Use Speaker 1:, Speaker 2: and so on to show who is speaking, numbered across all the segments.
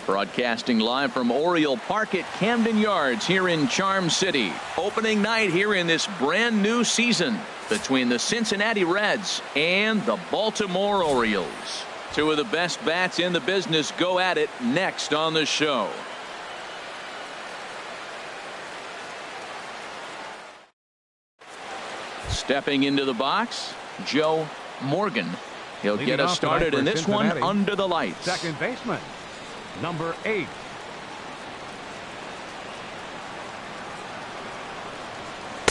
Speaker 1: Broadcasting live from Oriole Park at Camden Yards here in Charm City. Opening night here in this brand new season between the Cincinnati Reds and the Baltimore Orioles. Two of the best bats in the business go at it next on the show. Stepping into the box, Joe Morgan. He'll get us started in this one under the lights.
Speaker 2: Second baseman, number 8.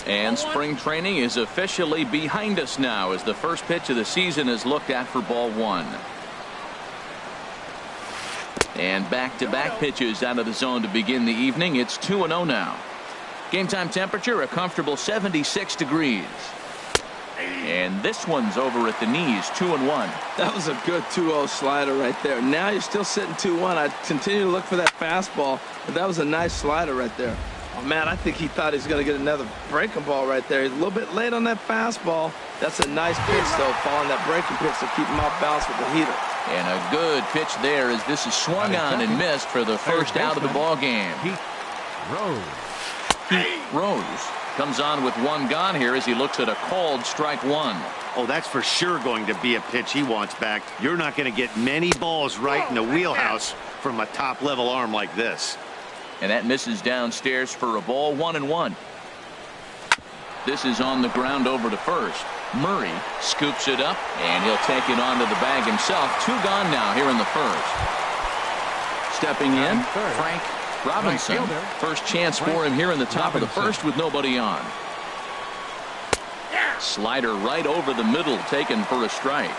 Speaker 1: And spring training is officially behind us now as the first pitch of the season is looked at for ball 1. And back-to-back pitches out of the zone to begin the evening. It's 2-0 now. Game time temperature a comfortable 76 degrees. And this one's over at the knees, 2-1.
Speaker 3: That was a good 2-0 slider right there. Now you're still sitting 2-1. I continue to look for that fastball, but that was a nice slider right there. Oh, man, I think he thought he was going to get another breaking ball right there. He's a little bit late on that fastball. That's a nice pitch, though, following that breaking pitch to keep him off balance with the heater.
Speaker 1: And a good pitch there as this is swung on and missed for the first out of the ball game.
Speaker 2: Heath
Speaker 1: Rose comes on with one gone here as he looks at a called strike 1.
Speaker 4: Oh, that's for sure going to be a pitch he wants back. You're not going to get many balls right in the wheelhouse from a top-level arm like this.
Speaker 1: And that misses downstairs for a ball, 1-1. This is on the ground over to first. Murray scoops it up, and he'll take it onto the bag himself. 2 gone now here in the first. Stepping in, Frank Robinson. First chance for him here in the top of the first with nobody on. Slider right over the middle, taken for a strike.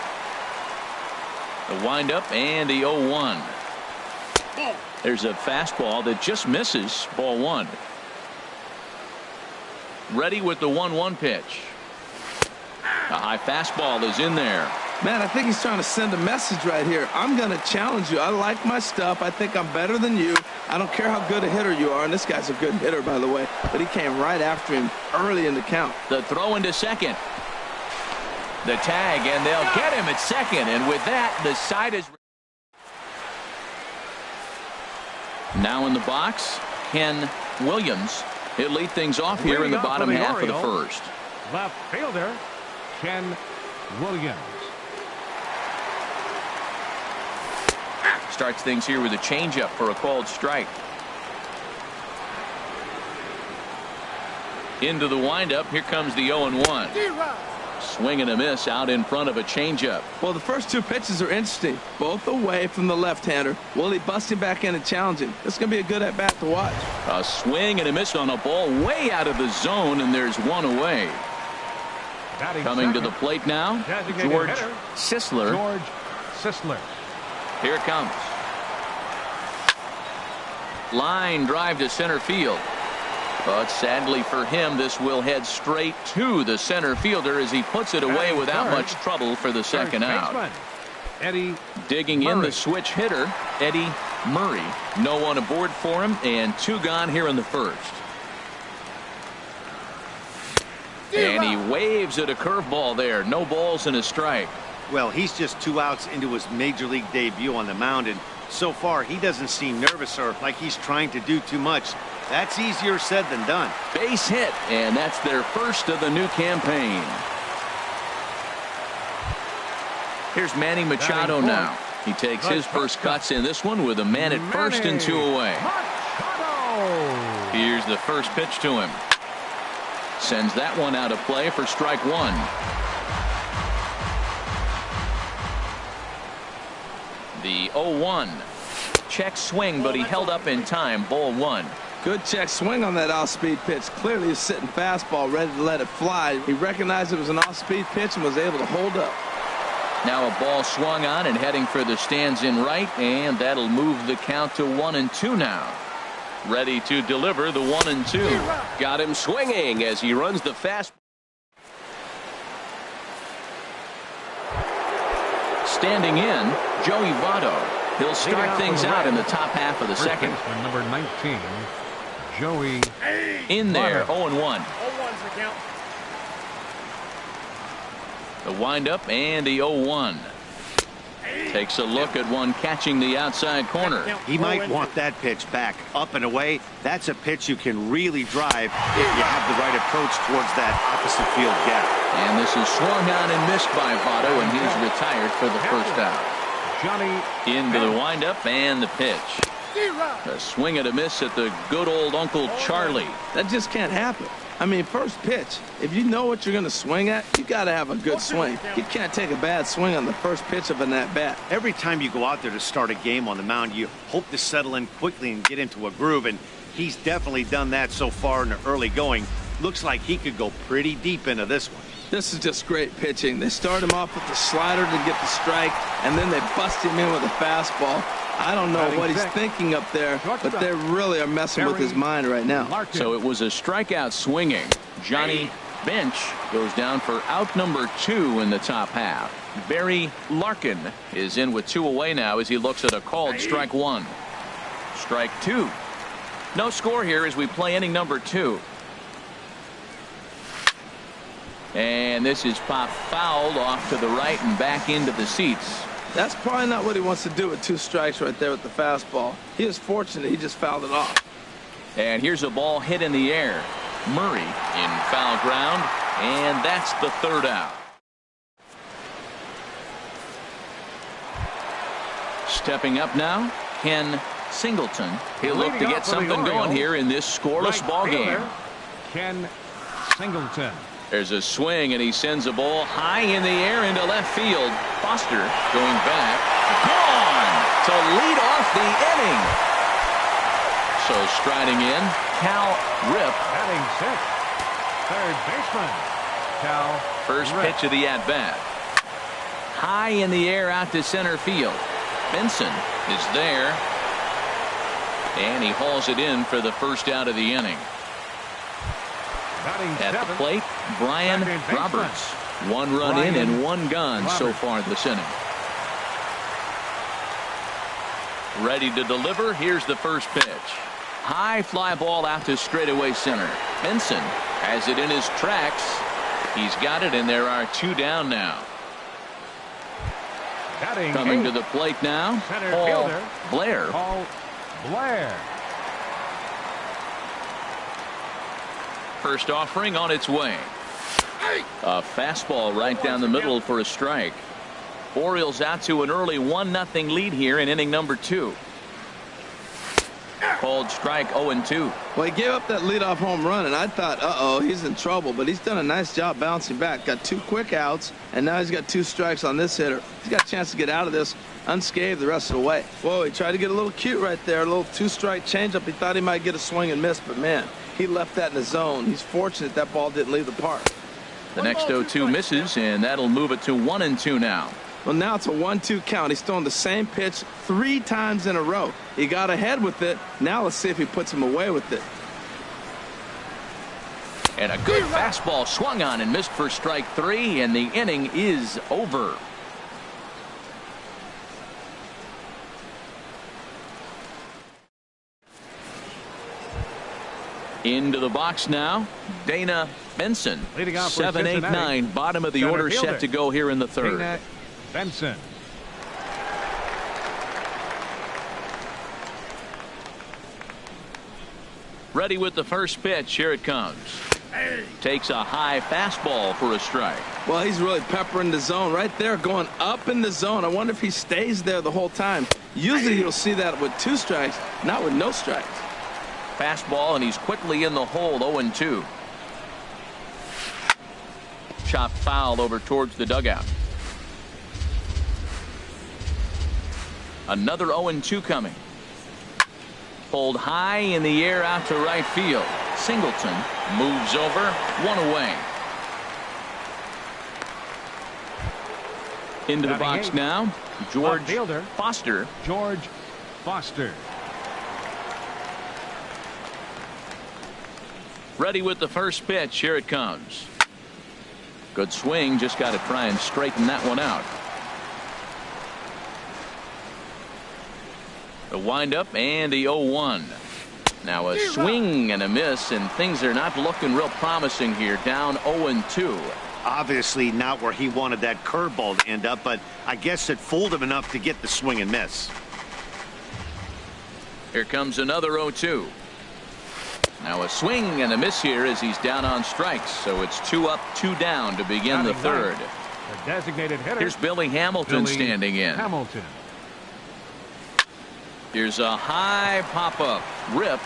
Speaker 1: The windup and the 0-1. There's a fastball that just misses, ball 1. Ready with the 1-1 pitch. A high fastball is in there.
Speaker 3: Man, I think he's trying to send a message right here. I'm going to challenge you. I like my stuff. I think I'm better than you. I don't care how good a hitter you are. And this guy's a good hitter, by the way. But he came right after him early in the count.
Speaker 1: The throw into second. The tag, and they'll get him at second. And with that, the side is... Now in the box, Ken Williams. He'll lead things off here in the bottom half of the first.
Speaker 2: Left fielder, Ken Williams.
Speaker 1: Starts things here with a changeup for a called strike. Into the windup. Here comes the 0-1. Swing and a miss out in front of a changeup.
Speaker 3: Well, the first 2 pitches are interesting. Both away from the left-hander. Will he bust him back in and challenge him? This is going to be a good at-bat to watch.
Speaker 1: A swing and a miss on a ball way out of the zone, and there's one away. Coming to the plate now, George Sisler. Here it comes. Line drive to center field. But sadly for him, this will head straight to the center fielder as he puts it away without much trouble for the second out. Digging in the switch hitter, Eddie Murray. No one aboard for him, and 2 gone here in the first. And he waves at a curveball there. No balls and a strike.
Speaker 4: Well, he's just 2 outs into his major league debut on the mound, and so far he doesn't seem nervous or like he's trying to do too much. That's easier said than done.
Speaker 1: Base hit, and that's their first of the new campaign. Here's Manny Machado now. He takes his first cuts in this one with a man at first and 2 away. Here's the first pitch to him. Sends that one out of play for strike 1. The 0-1. Check swing, but he held up in time. Ball 1.
Speaker 3: Good check swing on that off-speed pitch. Clearly he's sitting fastball ready to let it fly. He recognized it was an off-speed pitch and was able to hold up.
Speaker 1: Now a ball swung on and heading for the stands in right, and that'll move the count to 1-2 now. Ready to deliver the 1-2. Got him swinging as he runs the fast. Standing in, Joey Votto. He'll start things out in the top half of the second.
Speaker 2: Number 19, Joey.
Speaker 1: In there, 0-1.
Speaker 5: 0-1's the count.
Speaker 1: The windup and the 0-1. Takes a look at one catching the outside corner.
Speaker 4: He might want that pitch back, up and away. That's a pitch you can really drive if you have the right approach towards that opposite field gap.
Speaker 1: And this is swung on and missed by Votto, and he's retired for the first out.
Speaker 2: Johnny
Speaker 1: Into the windup and the pitch. A swing and a miss at the good old Uncle Charlie.
Speaker 3: That just can't happen. I mean, first pitch, if you know what you're going to swing at, you got to have a good swing. You can't take a bad swing on the first pitch of an at-bat.
Speaker 4: Every time you go out there to start a game on the mound, you hope to settle in quickly and get into a groove, and he's definitely done that so far in the early going. Looks like he could go pretty deep into this one.
Speaker 3: This is just great pitching. They start him off with the slider to get the strike, and then they bust him in with a fastball. I don't know what he's thinking up there, but they really are messing with his mind right now.
Speaker 1: So it was a strikeout swinging. Johnny Bench goes down for out number 2 in the top half. Barry Larkin is in with 2 away now as he looks at a called strike 1. Strike 2. No score here as we play inning number 2. And this is popped fouled off to the right and back into the seats.
Speaker 3: That's probably not what he wants to do with 2 strikes right there with the fastball. He is fortunate he just fouled it off.
Speaker 1: And here's a ball hit in the air. Murray in foul ground, and that's the 3rd out. Stepping up now, Ken Singleton. He'll look to get something going here in this scoreless ball game.
Speaker 2: Ken Singleton.
Speaker 1: There's a swing, and he sends a ball high in the air into left field. Foster going back. Gone to lead off the inning. So striding in, Cal Rip.
Speaker 2: Batting 6th. Third baseman, Cal
Speaker 1: First
Speaker 2: Rip.
Speaker 1: pitch of the at-bat. High in the air out to center field. Benson is there. And he hauls it in for the first out of the inning.
Speaker 2: Batting
Speaker 1: At the
Speaker 2: 7th.
Speaker 1: plate, Brian Roberts. 1 run in and 1 gone so far this inning. Ready to deliver. Here's the first pitch. High fly ball out to straightaway center. Benson has it in his tracks. He's got it, and there are 2 down now.
Speaker 2: Batting
Speaker 1: Coming
Speaker 2: 8th.
Speaker 1: to the plate now,
Speaker 2: Center
Speaker 1: Paul
Speaker 2: fielder.
Speaker 1: Blair.
Speaker 2: Paul Blair.
Speaker 1: First offering on its way. A fastball right down the middle for a strike. Orioles out to an early 1-0 lead here in inning number 2. Called strike 0-2.
Speaker 3: Well, he gave up that leadoff home run, and I thought, uh-oh, he's in trouble. But he's done a nice job bouncing back. Got 2 quick outs, and now he's got 2 strikes on this hitter. He's got a chance to get out of this unscathed the rest of the way. Whoa, he tried to get a little cute right there. A little 2-strike changeup. He thought he might get a swing and miss, but, man, he left that in the zone. He's fortunate that ball didn't leave the park.
Speaker 1: The next 0-2 misses, and that'll move it to 1-2 now.
Speaker 3: Well, now it's a 1-2 count. He's throwing the same pitch 3 times in a row. He got ahead with it. Now let's see if he puts him away with it.
Speaker 1: And a good fastball swung on and missed for strike 3, and the inning is over. Into the box now, Dana Benson.
Speaker 2: Leading off for
Speaker 1: 7, 8,
Speaker 2: Cincinnati.
Speaker 1: 9. Bottom of the
Speaker 2: Center
Speaker 1: order
Speaker 2: fielder.
Speaker 1: set to go here in the 3rd.
Speaker 2: Dana Benson.
Speaker 1: Ready with the first pitch. Here it comes. Takes a high fastball for a strike.
Speaker 3: Well, he's really peppering the zone right there, going up in the zone. I wonder if he stays there the whole time. Usually you'll see that with 2 strikes, not with no strikes.
Speaker 1: Fastball, and he's quickly in the hole. 0-2. Chop foul over towards the dugout. Another 0-2 coming. Pulled high in the air out to right field. Singleton moves over. 1 away. Into the
Speaker 2: Batting
Speaker 1: box
Speaker 2: 8.
Speaker 1: now, George
Speaker 2: Left fielder.
Speaker 1: Foster.
Speaker 2: George Foster.
Speaker 1: Ready with the first pitch. Here it comes. Good swing. Just got to try and straighten that one out. The windup and the 0-1. Now a swing and a miss, and things are not looking real promising here. Down 0-2.
Speaker 4: Obviously not where he wanted that curveball to end up, but I guess it fooled him enough to get the swing and miss.
Speaker 1: Here comes another 0-2. Now a swing and a miss here as he's down on strikes. So it's 2 up, 2 down to begin the third.
Speaker 2: The designated hitter.
Speaker 1: Here's Billy Hamilton standing in.
Speaker 2: Hamilton.
Speaker 1: Here's a high pop-up. Rip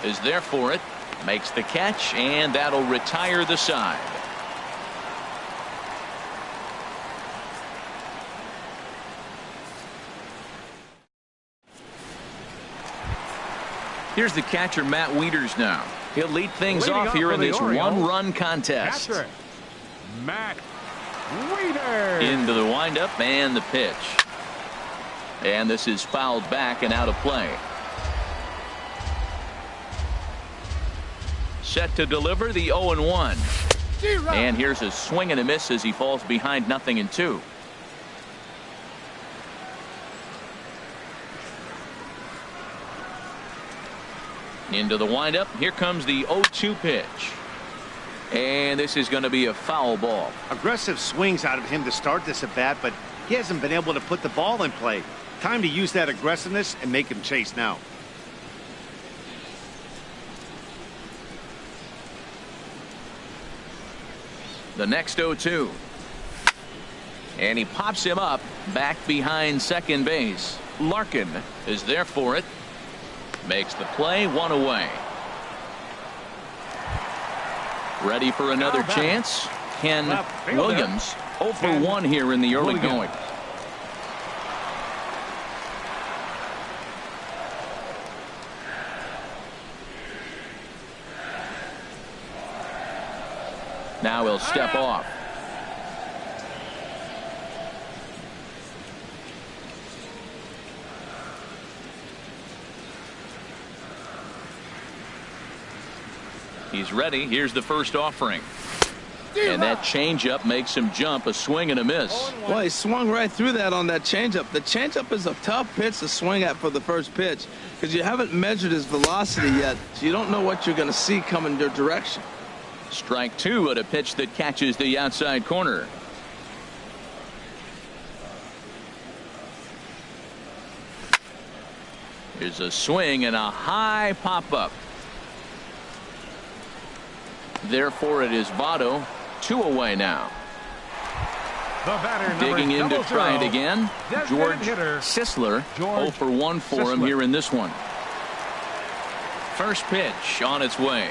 Speaker 1: is there for it. Makes the catch, and that'll retire the side. Here's the catcher, Matt Wieters now. He'll lead things off here in this one-run contest.
Speaker 2: Catcher, Matt Wieters.
Speaker 1: Into the windup and the pitch. And this is fouled back and out of play. Set to deliver the 0-1. And here's a swing and a miss as he falls behind 0-2. Into the windup. Here comes the 0-2 pitch. And this is going to be a foul ball.
Speaker 4: Aggressive swings out of him to start this at bat, but he hasn't been able to put the ball in play. Time to use that aggressiveness and make him chase now.
Speaker 1: The next 0-2. And he pops him up back behind second base. Larkin is there for it. Makes the play, 1 away. Ready for another chance. Ken Williams 0 for 1 here in the early going. Now he'll step off. He's ready. Here's the first offering. And that changeup makes him jump. A swing and a miss.
Speaker 3: Well, he swung right through that on that changeup. The changeup is a tough pitch to swing at for the first pitch because you haven't measured his velocity yet, so you don't know what you're going to see coming your direction.
Speaker 1: Strike 2 at a pitch that catches the outside corner. Here's a swing and a high pop-up. Therefore, it is Votto. 2 away now.
Speaker 2: The batter,
Speaker 1: digging in to try it again. George Sisler. 0 for 1 for him here in this one. First pitch on its way.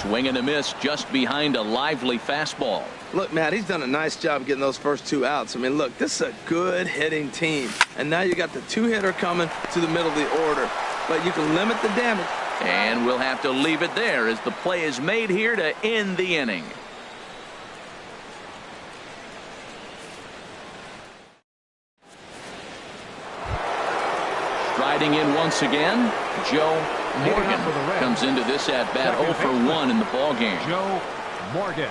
Speaker 1: Swing and a miss just behind a lively fastball.
Speaker 3: Look, Matt, he's done a nice job getting those first 2 outs. I mean, look, this is a good hitting team. And now you got the 2-hitter coming to the middle of the order. But you can limit the damage.
Speaker 1: And we'll have to leave it there as the play is made here to end the inning. Striding in once again, Joe Morgan comes into this at bat 0 for 1 in the ball game.
Speaker 2: Joe Morgan.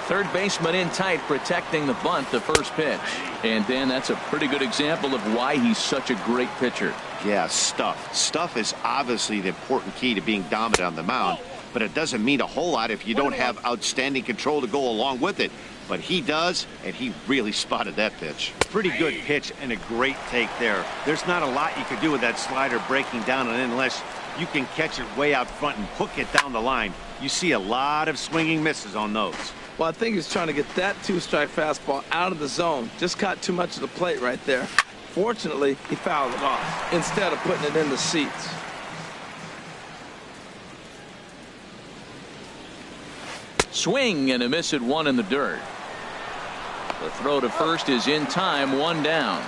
Speaker 1: Third baseman in tight, protecting the bunt, the first pitch. And Dan, that's a pretty good example of why he's such a great pitcher.
Speaker 4: Yeah, stuff. Stuff is obviously the important key to being dominant on the mound, but it doesn't mean a whole lot if you don't have outstanding control to go along with it. But he does, and he really spotted that pitch. Pretty good pitch and a great take there. There's not a lot you could do with that slider breaking down and in unless you can catch it way out front and hook it down the line. You see a lot of swinging misses on those.
Speaker 3: Well, I think he's trying to get that 2-strike fastball out of the zone. Just caught too much of the plate right there. Fortunately, he fouled it off instead of putting it in the seats.
Speaker 1: Swing and a miss at 1 in the dirt. The throw to first is in time, 1 down.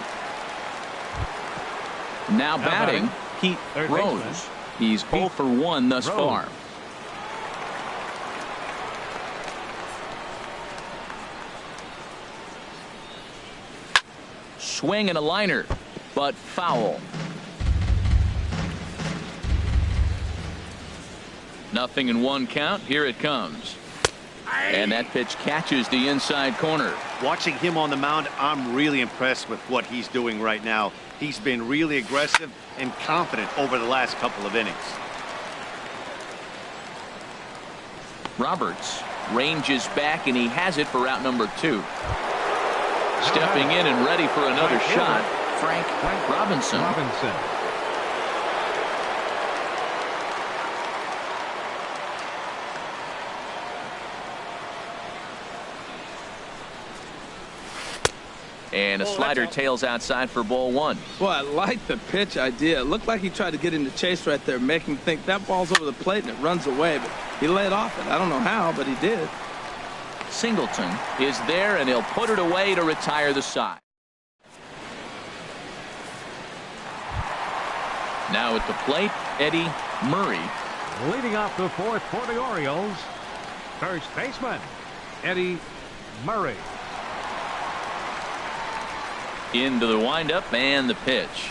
Speaker 1: Now batting, Pete Rose. He's 0 for 1 thus far. Swing and a liner, but foul. 0-1 count. Here it comes. And that pitch catches the inside corner.
Speaker 4: Watching him on the mound, I'm really impressed with what he's doing right now. He's been really aggressive and confident over the last couple of innings.
Speaker 1: Roberts ranges back, and he has it for out number 2. Stepping in and ready for another shot, Frank Robinson. And a slider tails outside for ball 1.
Speaker 3: Well, I like the pitch idea. It looked like he tried to get in the chase right there, make him think that ball's over the plate and it runs away, but he laid off it. I don't know how, but he did.
Speaker 1: Singleton is there, and he'll put it away to retire the side. Now at the plate, Eddie Murray.
Speaker 2: Leading off the 4th for the Orioles, first baseman, Eddie Murray.
Speaker 1: Into the windup and the pitch.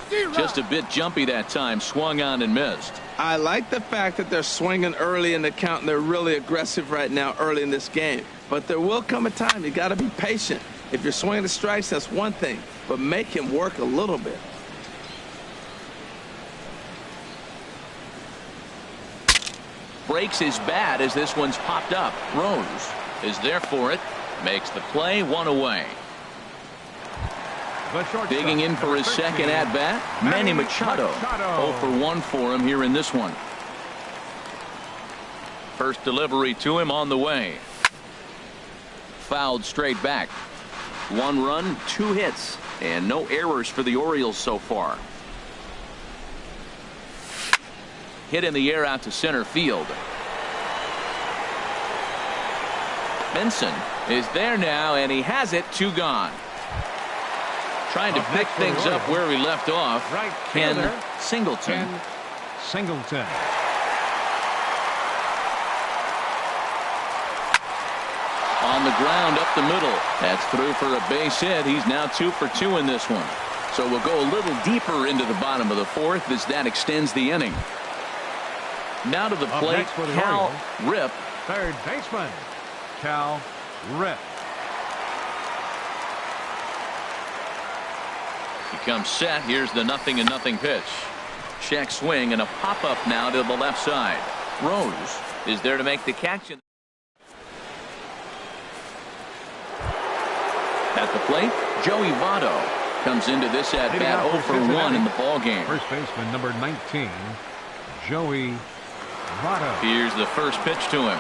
Speaker 1: Just a bit jumpy that time, swung on and missed.
Speaker 3: I like the fact that they're swinging early in the count, and they're really aggressive right now early in this game. But there will come a time you got to be patient. If you're swinging the strikes, that's one thing, but make him work a little bit.
Speaker 1: Breaks his bat as this one's popped up. Rose is there for it. Makes the play, 1 away. Digging in for his second at-bat, Manny Machado. 0 for 1 for him here in this one. First delivery to him on the way. Fouled straight back. 1 run, 2 hits, and no errors for the Orioles so far. Hit in the air out to center field. Benson is there now, and he has it. 2 gone. Trying to pick things up where we left off. Ken Singleton. On the ground up the middle. That's through for a base hit. He's now 2 for 2 in this one. So we'll go a little deeper into the bottom of the 4th as that extends the inning. Now to the plate, Cal Rip.
Speaker 2: Third baseman, Cal Rip.
Speaker 1: He comes set. Here's the 0-0 pitch. Check swing and a pop-up now to the left side. Rose is there to make the catch. At the plate, Joey Votto comes into this at-bat 0 for 1 in the ballgame.
Speaker 2: First baseman, number 19, Joey Votto.
Speaker 1: Here's the first pitch to him.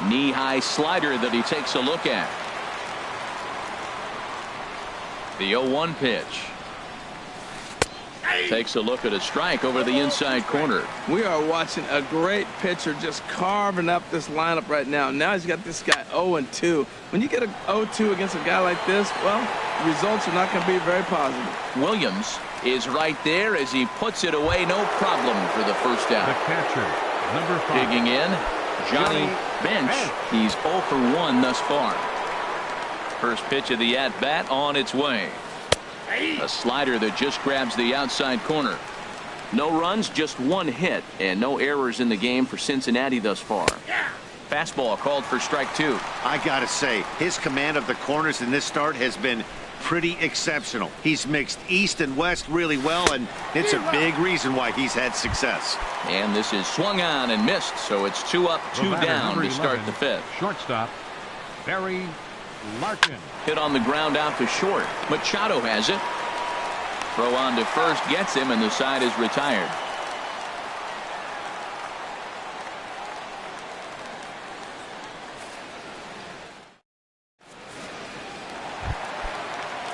Speaker 1: Knee-high slider that he takes a look at. The 0-1 pitch. Takes a look at a strike over the inside corner.
Speaker 3: We are watching a great pitcher just carving up this lineup right now. Now he's got this guy 0-2. When you get a 0-2 against a guy like this, well, the results are not going to be very positive.
Speaker 1: Williams is right there as he puts it away. No problem for the first out.
Speaker 2: The catcher, number 5.
Speaker 1: Digging in, Johnny Bench. He's 0 for 1 thus far. First pitch of the at-bat on its way. A slider that just grabs the outside corner. No runs, just 1 hit, and no errors in the game for Cincinnati thus far. Fastball called for strike 2.
Speaker 4: I gotta say, his command of the corners in this start has been pretty exceptional. He's mixed east and west really well, and it's a big reason why he's had success.
Speaker 1: And this is swung on and missed, so it's 2 up, 2 down to start the 5th.
Speaker 2: Shortstop, Barry Larkin.
Speaker 1: Hit on the ground out to short. Machado has it. Throw on to first gets him, and the side is retired.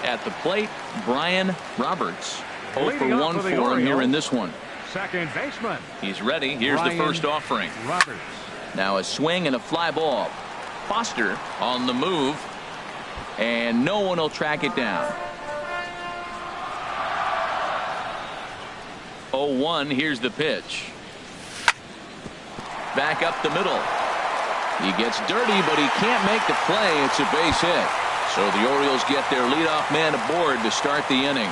Speaker 1: At the plate, Brian Roberts. 0 for 1 for him here in this one.
Speaker 2: Second baseman.
Speaker 1: He's ready. Here's the first offering.
Speaker 2: Roberts.
Speaker 1: Now a swing and a fly ball. Foster on the move, and no one will track it down. 0-1. Here's the pitch. Back up the middle. He gets dirty, but he can't make the play. It's a base hit. So the Orioles get their leadoff man aboard to start the inning.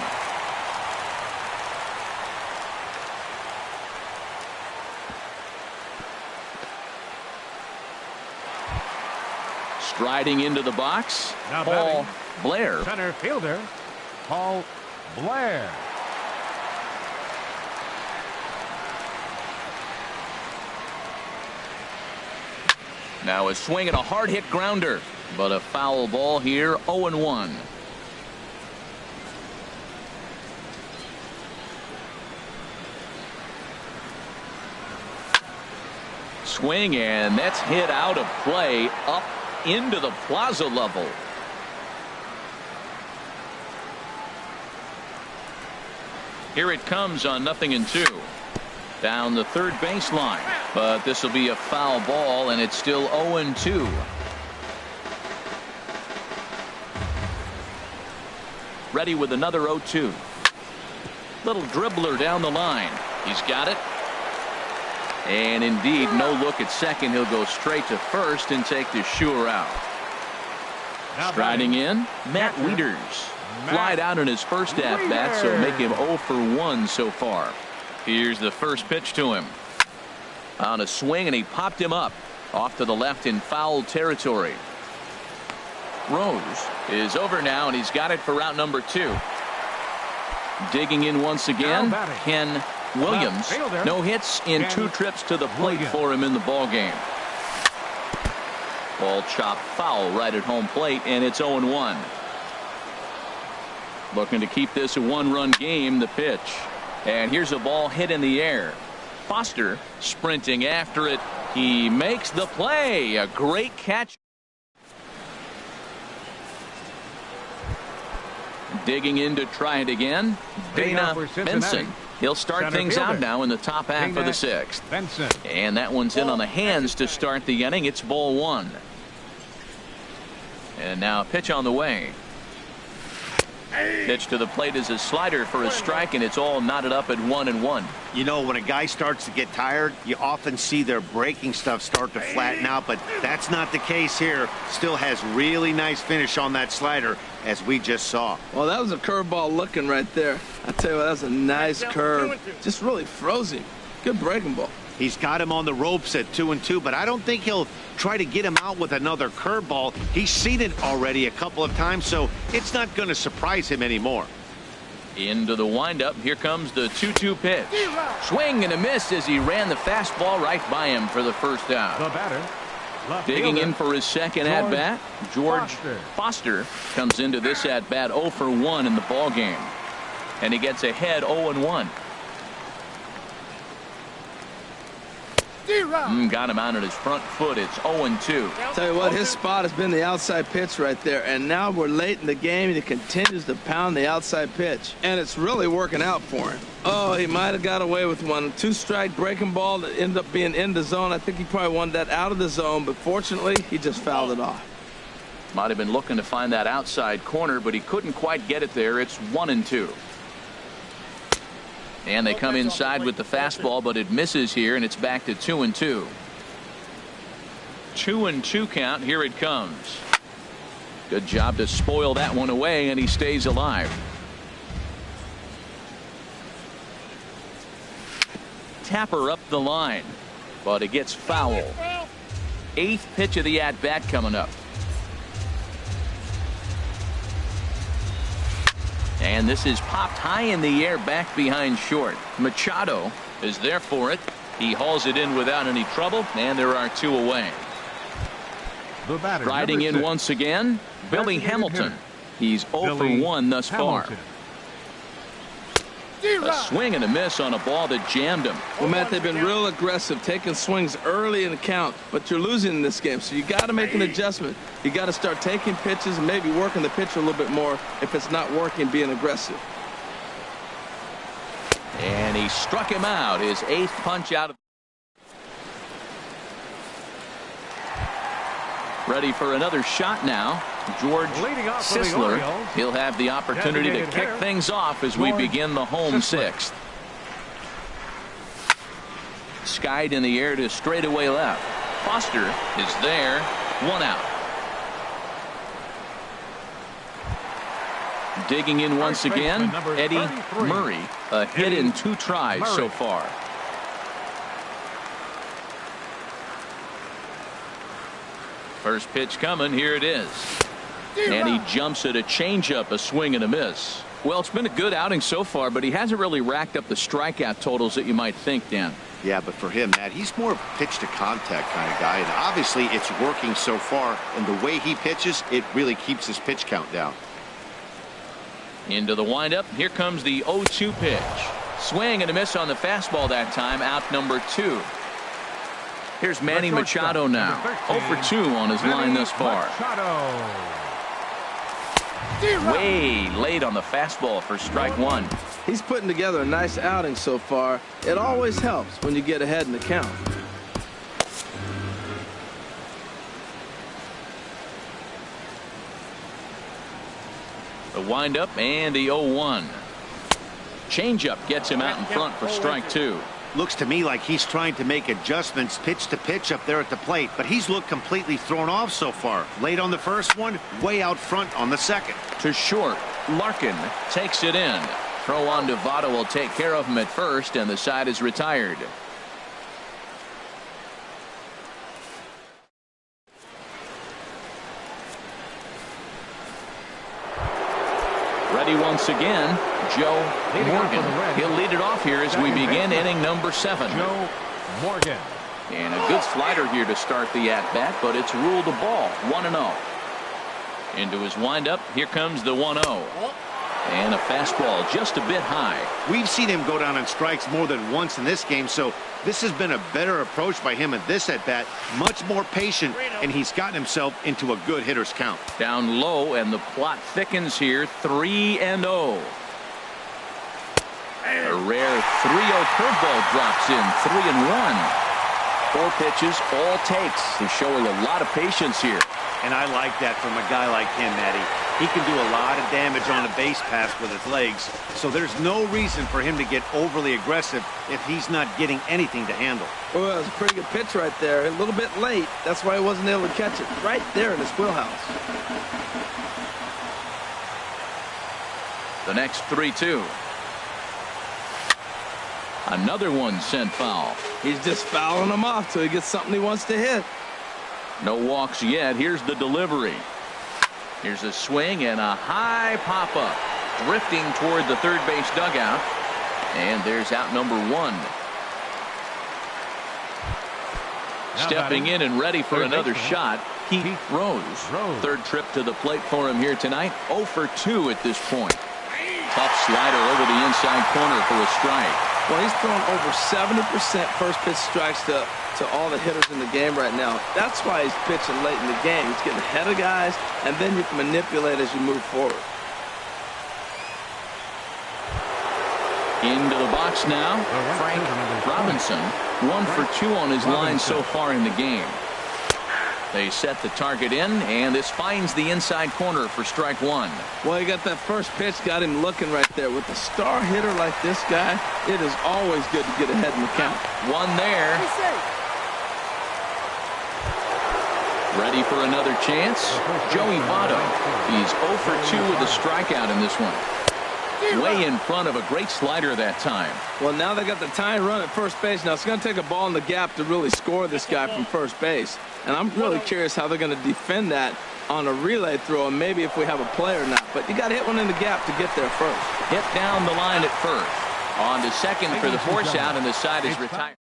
Speaker 1: Striding into the box,
Speaker 2: Now
Speaker 1: Paul Blair.
Speaker 2: Center fielder, Paul Blair.
Speaker 1: Now a swing and a hard hit grounder, but a foul ball here. 0-1. Swing, and that's hit out of play up into the plaza level. Here it comes on 0-2. Down the third baseline, but this will be a foul ball, and it's still 0-2. Ready with another 0-2. Little dribbler down the line. He's got it. And indeed, no look at second. He'll go straight to first and take the sure out. Striding in, Matt Wieters. Flied out in his first at-bat, so make him 0 for 1 so far. Here's the first pitch to him. On a swing, and he popped him up. Off to the left in foul territory. Rose is over now, and he's got it for route number 2. Digging in once again, Ken Williams. No hits in 2 trips to the plate for him in the ball game. Ball chopped foul right at home plate, and it's 0-1. Looking to keep this a 1-run game. The pitch, and here's a ball hit in the air. Foster sprinting after it. He makes the play. A great catch. Digging in to try it again, Dana Benson. He'll start things out now in the top half of the 6th. And that one's in on the hands to start the inning. It's ball 1. And now a pitch on the way. Pitch to the plate is a slider for a strike, and it's all knotted up at 1-1.
Speaker 4: You know, when a guy starts to get tired, you often see their breaking stuff start to flatten out, but that's not the case here. Still has really nice finish on that slider, as we just saw.
Speaker 3: Well, that was a curveball looking right there. I tell you what, that was a nice curve. Just really froze him. Good breaking ball.
Speaker 4: He's got him on the ropes at 2-2, but I don't think he'll try to get him out with another curveball. He's seen it already a couple of times, so it's not going to surprise him anymore.
Speaker 1: Into the windup. Here comes the 2-2 pitch. Swing and a miss as he ran the fastball right by him for the first out.
Speaker 2: The batter,
Speaker 1: Digging in for his second at-bat, George Foster comes into this at-bat 0 for 1 in the ball game. And he gets ahead 0-1. Got him out on his front foot. It's 0-2.
Speaker 3: Tell you what, his spot has been the outside pitch right there, and now we're late in the game and he continues to pound the outside pitch, and it's really working out for him. Oh, he might have got away with one 2-strike breaking ball that ended up being in the zone. I think he probably wanted that out of the zone, but fortunately he just fouled it off.
Speaker 1: Might have been looking to find that outside corner, but he couldn't quite get it there. It's 1-2. And they come inside with the fastball, but it misses here, and it's back to 2-2. 2-2 count. Here it comes. Good job to spoil that one away, and he stays alive. Tapper up the line, but it gets foul. 8th pitch of the at-bat coming up. And this is popped high in the air back behind short. Machado is there for it. He hauls it in without any trouble, and there are 2 away. Riding in once again, Billy Hamilton. He's 0 for 1 thus far. A swing and a miss on a ball that jammed him.
Speaker 3: Well, Matt, they've been real aggressive, taking swings early in the count, but you're losing in this game, so you got to make an adjustment. You got to start taking pitches and maybe working the pitcher a little bit more if it's not working, being aggressive.
Speaker 1: And he struck him out. His 8th punch out of. Ready for another shot now. George Sisler. He'll have the opportunity to kick things off as we begin the home 6th. Skied in the air to straightaway left. Foster is there. 1 out. Digging in once again, Eddie Murray. A hit in 2 tries so far. First pitch coming. Here it is. And he jumps at a changeup, a swing and a miss. Well, it's been a good outing so far, but he hasn't really racked up the strikeout totals that you might think, Dan.
Speaker 4: Yeah, but for him, Matt, he's more of a pitch-to-contact kind of guy, and obviously it's working so far, and the way he pitches, it really keeps his pitch count down.
Speaker 1: Into the windup. Here comes the 0-2 pitch. Swing and a miss on the fastball that time. Out number 2. Here's Manny Machado now. 0 for 2 on his line thus far. Way late on the fastball for strike 1.
Speaker 3: He's putting together a nice outing so far. It always helps when you get ahead in the count.
Speaker 1: The windup and the 0-1. Changeup gets him out in front for strike 2.
Speaker 4: Looks to me like he's trying to make adjustments pitch to pitch up there at the plate, but he's looked completely thrown off so far. Late on the first one, way out front on the second.
Speaker 1: To short. Larkin takes it in. Throw on to Votto will take care of him at first, and the side is retired. Ready once again, Joe Morgan. He'll lead it off here as we begin inning number 7.
Speaker 2: Joe Morgan.
Speaker 1: And a good slider here to start the at-bat, but it's ruled a ball. 1-0. Into his windup. Here comes the 1-0. And a fastball just a bit high.
Speaker 4: We've seen him go down on strikes more than once in this game, so this has been a better approach by him at this at-bat. Much more patient, and he's gotten himself into a good hitter's count.
Speaker 1: Down low, and the plot thickens here. 3-0. A rare 3-0 curveball drops in. 3-1. 4 pitches, all takes. He's showing a lot of patience here.
Speaker 4: And I like that from a guy like him, Matty. He can do a lot of damage on a base pass with his legs, so there's no reason for him to get overly aggressive if he's not getting anything to handle.
Speaker 3: Well, that was a pretty good pitch right there. A little bit late. That's why he wasn't able to catch it. Right there in his wheelhouse.
Speaker 1: The next 3-2. Another one sent foul.
Speaker 3: He's just fouling them off till he gets something he wants to hit.
Speaker 1: No walks yet. Here's the delivery. Here's a swing and a high pop-up. Drifting toward the third base dugout. And there's out number 1. Stepping in and ready for another shot, Pete Rose. Third trip to the plate for him here tonight. 0 for 2 at this point. Tough slider over the inside corner for a strike.
Speaker 3: Well, he's throwing over 70% first pitch strikes to all the hitters in the game right now. That's why he's pitching late in the game. He's getting ahead of guys, and then you can manipulate as you move forward.
Speaker 1: Into the box now, Frank Robinson. 1 for 2 on his line so far in the game. They set the target in, and this finds the inside corner for strike 1.
Speaker 3: Well, he got that first pitch, got him looking right there. With a star hitter like this guy, it is always good to get ahead in the count.
Speaker 1: 1 there. Ready for another chance? Joey Votto. He's 0 for 2 with a strikeout in this one. Way in front of a great slider that time.
Speaker 3: Well, now they got the tying run at first base. Now it's going to take a ball in the gap to really score this guy from first base. And I'm really curious how they're going to defend that on a relay throw, and maybe if we have a play or not. But you got to hit one in the gap to get there first.
Speaker 1: Hit down the line at first. On to second for the force out, and the side is retired.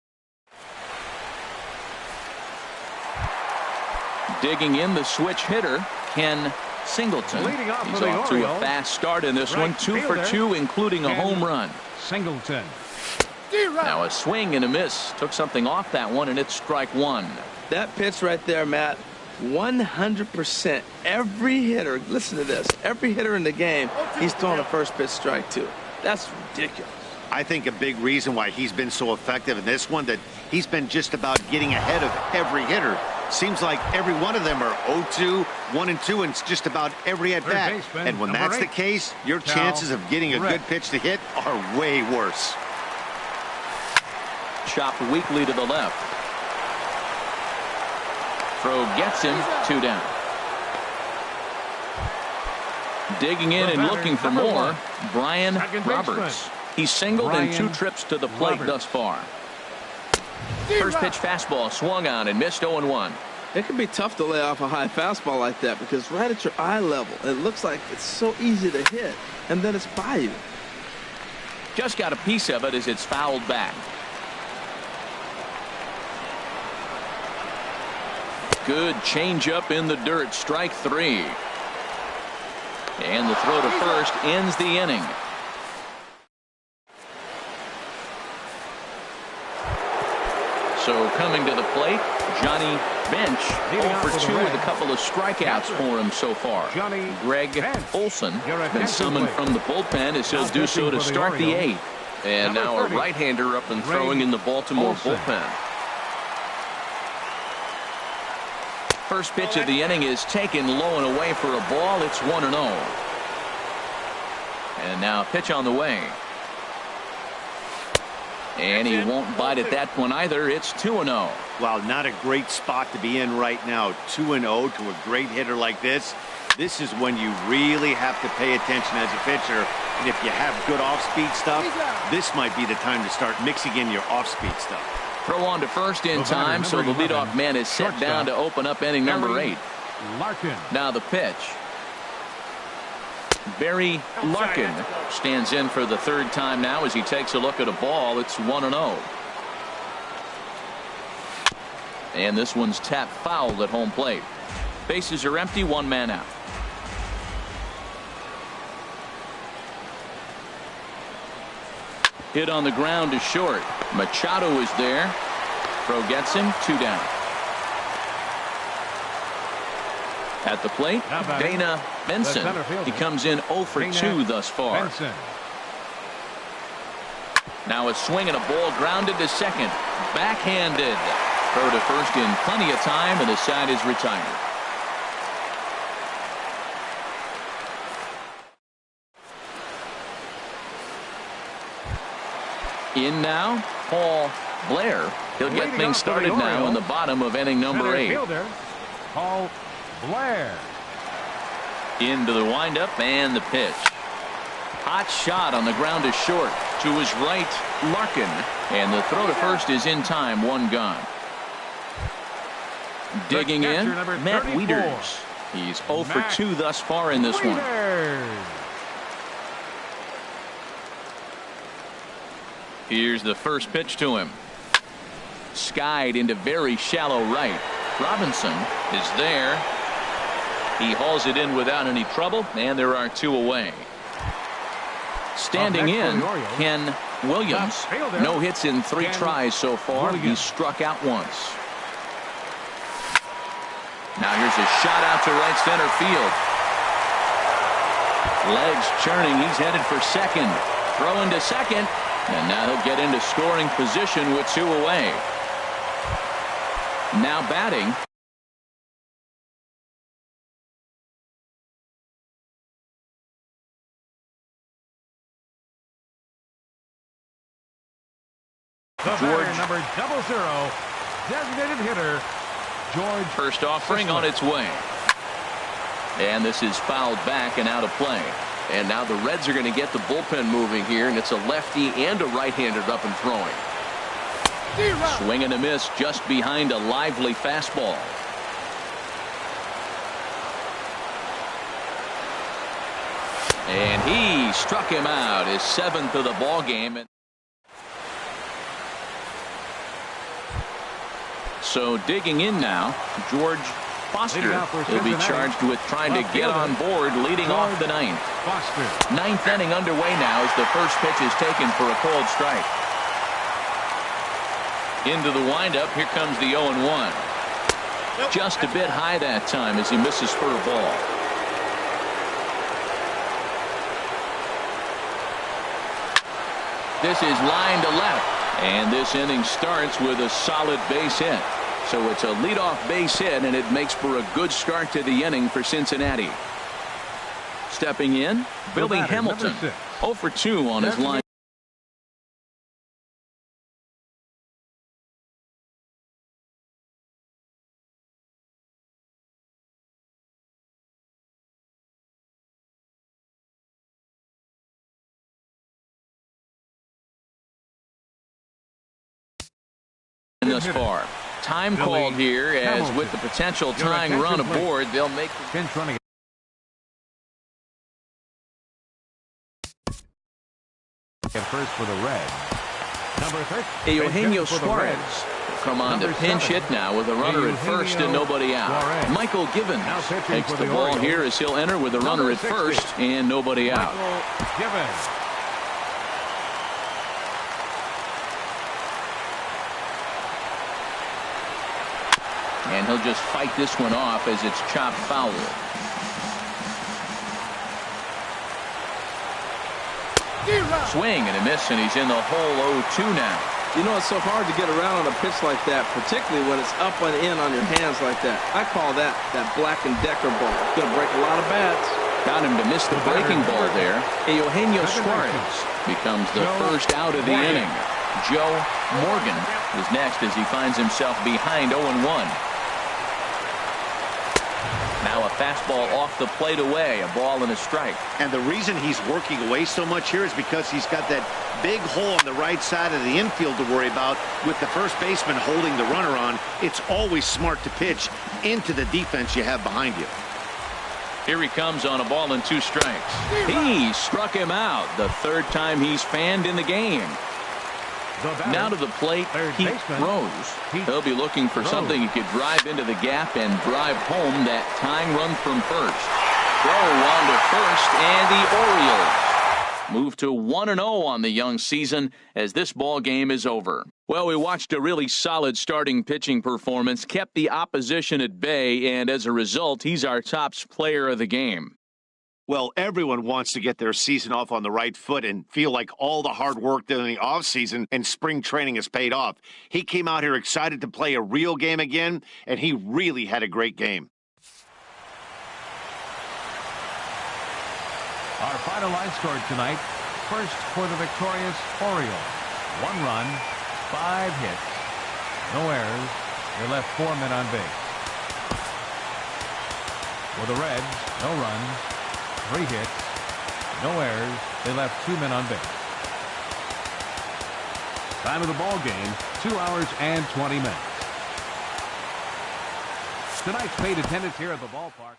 Speaker 1: Digging in the switch hitter, Ken Singleton. He's off to a fast start in this one. 2 for 2, including a home run.
Speaker 2: Singleton.
Speaker 1: Now a swing and a miss. Took something off that one, and it's strike 1.
Speaker 3: That pitch right there, Matt, 100%. Every hitter, listen to this, every hitter in the game, he's throwing a first pitch strike to. That's ridiculous.
Speaker 4: I think a big reason why he's been so effective in this one, that he's been just about getting ahead of every hitter. Seems like every one of them are 0-2, 1-2, and just about every at-bat. And when that's the case, your chances of getting a good pitch to hit are way worse.
Speaker 1: Chopped weakly to the left. Throw gets him. 2 down. Digging in and looking for more, Brian Roberts. He's singled in 2 trips to the plate thus far. First pitch fastball swung on and missed. 0-1.
Speaker 3: It can be tough to lay off a high fastball like that because right at your eye level, it looks like it's so easy to hit, and then it's by you.
Speaker 1: Just got a piece of it as it's fouled back. Good changeup in the dirt. Strike 3. And the throw to first ends the inning. So coming to the plate, Johnny Bench, 0 for 2 with a couple of strikeouts for him so far. Greg Olson been summoned from the bullpen as he'll do so to start the 8th. And now a right-hander up and throwing in the Baltimore bullpen. First pitch of the inning is taken low and away for a ball. It's 1-0. And now a pitch on the way. And he won't bite at that one either. It's 2-0.
Speaker 4: Wow, not a great spot to be in right now. 2-0 to a great hitter like this. This is when you really have to pay attention as a pitcher. And if you have good off-speed stuff, this might be the time to start mixing in your off-speed stuff.
Speaker 1: Throw on to first in time, so the leadoff man is set down to open up inning number 8. Now the pitch. Barry Larkin stands in for the 3rd time now as he takes a look at a ball. It's 1-0. And this one's tapped foul at home plate. Bases are empty, 1 man out. Hit on the ground to short. Machado is there. Throw gets him, 2 down. At the plate, Dana Benson. He comes in 0 for 2 thus far. Now a swing and a ball grounded to second. Backhanded. Throw to first in plenty of time, and the side is retired. In now, Paul Blair. He'll get things started now in the bottom of inning number 8.
Speaker 2: Paul Blair.
Speaker 1: Into the windup and the pitch. Hot shot on the ground to short. To his right, Larkin. And the throw to first is in time, 1 gone. Digging in, Matt Wieters. He's 0 for 2 thus far in this one. Here's the first pitch to him. Skied into very shallow right. Robinson is there. He hauls it in without any trouble, and there are 2 away. Standing in, Ken Williams. No hits in 3 tries so far. He's struck out once. Now here's a shot out to right center field. Legs churning. He's headed for second. Throwing to second. And now he'll get into scoring position with 2 away. Now batting.
Speaker 2: George, number 00, designated hitter, George.
Speaker 1: First offering on its way. And this is fouled back and out of play. And now the Reds are going to get the bullpen moving here, and it's a lefty and a right-hander up and throwing. Swing and a miss just behind a lively fastball. And he struck him out, his 7th of the ball game. So digging in now, George Foster will be charged with trying to get on board, leading off the 9th. 9th inning underway now as the first pitch is taken for a cold strike. Into the windup, here comes the 0-1. Just a bit high that time as he misses for a ball. This is line to left, and this inning starts with a solid base hit. So it's a leadoff base hit, and it makes for a good start to the inning for Cincinnati. Stepping in, Billy Hamilton, 0 for 2 on his line. Thus far. Time called here, as with the potential tying run aboard, they'll make the
Speaker 2: Pinch running. At first for the Reds. Number 13.
Speaker 1: Eugenio Suarez will come on to pinch hit now with a runner at first and nobody out. Michael Givens takes the ball here as he'll enter with a runner at first and nobody out.
Speaker 2: Givens.
Speaker 1: And he'll just fight this one off as it's chopped foul. Swing and a miss, and he's in the hole 0-2 now.
Speaker 3: You know, it's so hard to get around on a pitch like that, particularly when it's up and in on your hands like that. I call that Black & Decker ball. It's going to break a lot of bats.
Speaker 1: Got him to miss the breaking ball there. Eugenio Suarez becomes the first out of the inning. Joe Morgan is next as he finds himself behind 0-1. Now a fastball off the plate away, a ball and a strike.
Speaker 4: And the reason he's working away so much here is because he's got that big hole on the right side of the infield to worry about with the first baseman holding the runner on. It's always smart to pitch into the defense you have behind you.
Speaker 1: Here he comes on a ball and 2 strikes. He struck him out, the 3rd time he's fanned in the game. Now to the plate, Pete Rose. He'll be looking for something he could drive into the gap and drive home that tying run from first. Throw on to first, and the Orioles move to 1-0 on the young season as this ball game is over. Well, we watched a really solid starting pitching performance, kept the opposition at bay, and as a result, he's our top player of the game.
Speaker 4: Well, everyone wants to get their season off on the right foot and feel like all the hard work during the offseason and spring training has paid off. He came out here excited to play a real game again, and he really had a great game.
Speaker 2: Our final line score tonight. First for the victorious Orioles. 1 run, 5 hits, no errors. They left 4 men on base. For the Reds, no runs, 3 hits, no errors. They left 2 men on base. Time of the ball game, 2 hours and 20 minutes. Tonight's paid attendance here at the ballpark.